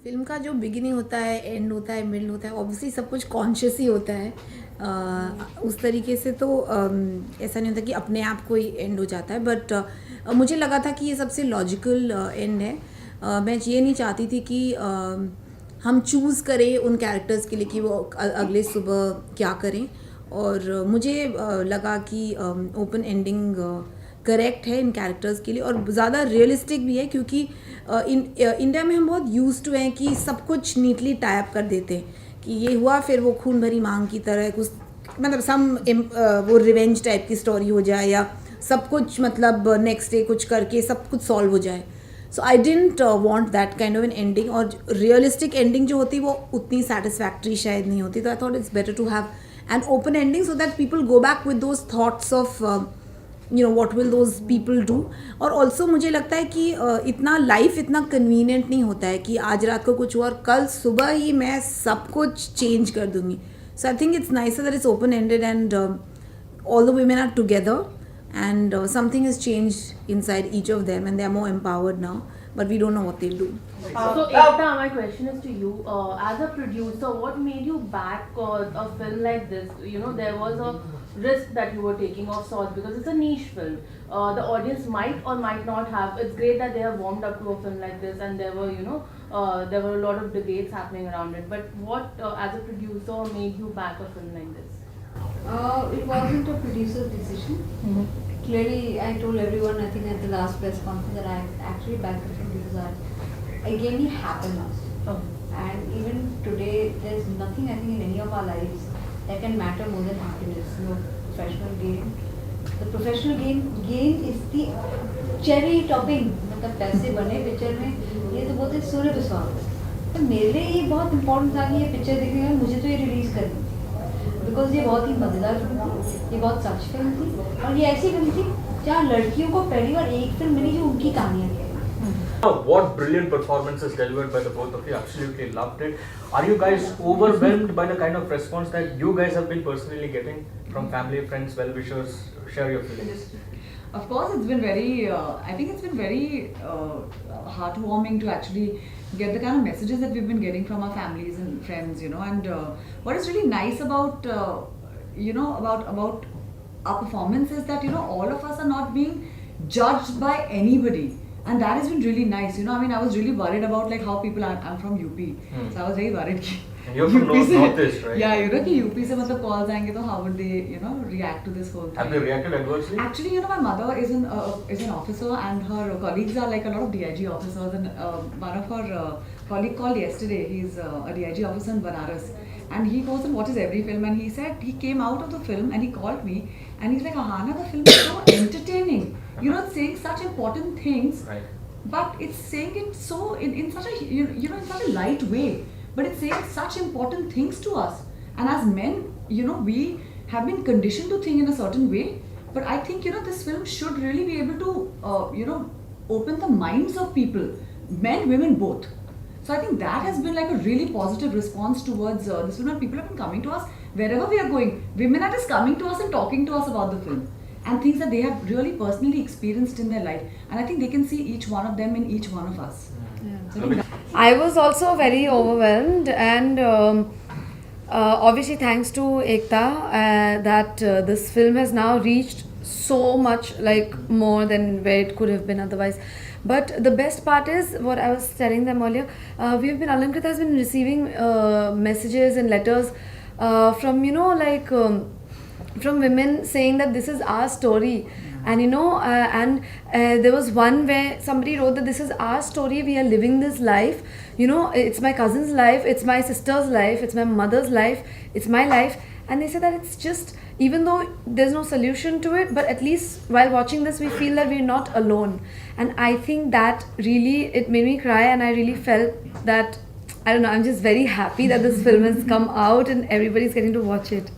Film का जो beginning होता है, एंड होता है, मिडल होता है, ऑब्वियसली सब कुछ कॉन्शियस ही होता है। उस तरीके से तो ऐसा नहीं होता कि अपने आप को ही एंड हो जाता है, बट मुझे लगा था कि ये सबसे लॉजिकल एंड है। मैं ये नहीं चाहती थी कि हम चूज़ करें उन कैरेक्टर्स के लिए कि वो अगले सुबह क्या करें, और मुझे लगा कि ओपन एंडिंग करेक्ट है इन कैरेक्टर्स के लिए, और ज़्यादा रियलिस्टिक भी है, क्योंकि इंडिया में हम बहुत यूज टू हैं कि सब कुछ नीटली टाइप कर देते हैं कि ये हुआ फिर वो खून भरी मांग की तरह कुछ, मतलब वो रिवेंज टाइप की स्टोरी हो जाए, या सब कुछ मतलब नेक्स्ट डे कुछ करके सब कुछ सॉल्व हो जाए। So I didn't want that kind of an ending, और रियलिस्टिक एंडिंग जो होती वो उतनी सेटिस्फैक्ट्री शायद नहीं होती। तो I thought it's better to have an open ending so that people go back with those thoughts of what will those people do. और ऑल्सो मुझे लगता है कि इतना लाइफ इतना कन्वीनियंट नहीं होता है कि आज रात को कुछ हुआ और कल सुबह ही मैं सब कुछ चेंज कर दूंगी। So I think it's nicer that it's open ended and all the women are together, and something has changed inside each of them and they are more empowered now, but we don't know what they'll do. So Ekta, my question is to you. As a producer, what made you back a film like this? You know, there was a risk that you were taking of sorts because it's a niche film. The audience might or might not have. It's great that they have warmed up to a film like this, and there were, there were a lot of debates happening around it. But what, as a producer, made you back a film like this? It wasn't a producer's decision. Clearly, I told everyone, I think at the last press conference, that I actually backed the film because it gave me happiness. Oh. And even today, there's nothing I think in any of our lives that can matter more than happiness. No professional gain. The professional gain is the cherry topping. मतलब पैसे बने picture में, ये तो बोलते सूर्य विश्वास। तो मेरे लिए ये बहुत इम्पोर्टेंट था कि ये पिक्चर देखने में मुझे तो ये रिलीज़ करनी थी, बिकॉज ये बहुत ही मज़ेदार फिल्म थी, ये बहुत सच फिल्म थी, और ये ऐसी फिल्म थी जहाँ लड़कियों को पहली बार एक फिल्म मिली जो उनकी कहानियाँ थी। What brilliant performances delivered by the both of you. Absolutely loved it. Are you guys overwhelmed by the kind of response that you guys have been personally getting from family, friends, well-wishers? Share your feelings. Of course, it's been very, I think it's been very heartwarming to actually get the kind of messages that we've been getting from our families and friends, and what is really nice about, about our performance is that, all of us are not being judged by anybody. And that has been really nice, I mean, I was really worried about like how people are, I'm from UP, so I was very worried. And you're from Northeast, right? Yeah, कि UP से मतलब calls आएंगे तो how would they, react to this whole thing? Have they reacted adversely? Actually, my mother is an officer, and her colleagues are like a lot of DIG officers, and one of her colleague called yesterday. He's a DIG officer in Banaras, and he goes and watches every film, and he said he came out of the film and he called me and he's like, Ahana, the film is so entertaining. It's saying such important things, Right. but it's saying it so in such a in such a light way. But it's saying such important things to us. And as men, we have been conditioned to think in a certain way. But I think, this film should really be able to, open the minds of people, men, women, both. So I think that has been like a really positive response towards this film. And people have been coming to us wherever we are going. Women are just coming to us and talking to us about the film and things that they have really personally experienced in their life. And I think they can see each one of them in each one of us. So I think I was also very overwhelmed, and obviously thanks to Ekta that this film has now reached so much like more than where it could have been otherwise. But the best part is what I was telling them earlier. Alamkrit has been receiving messages and letters from from women saying that this is our story. And there was one where somebody wrote that this is our story, we are living this life, it's my cousin's life, it's my sister's life, it's my mother's life, it's my life. And they said that it's just, even though there's no solution to it, but at least while watching this we feel that we're not alone. And I think that really, it made me cry, and I really felt that, I don't know, I'm just very happy that this film has come out and everybody's getting to watch it.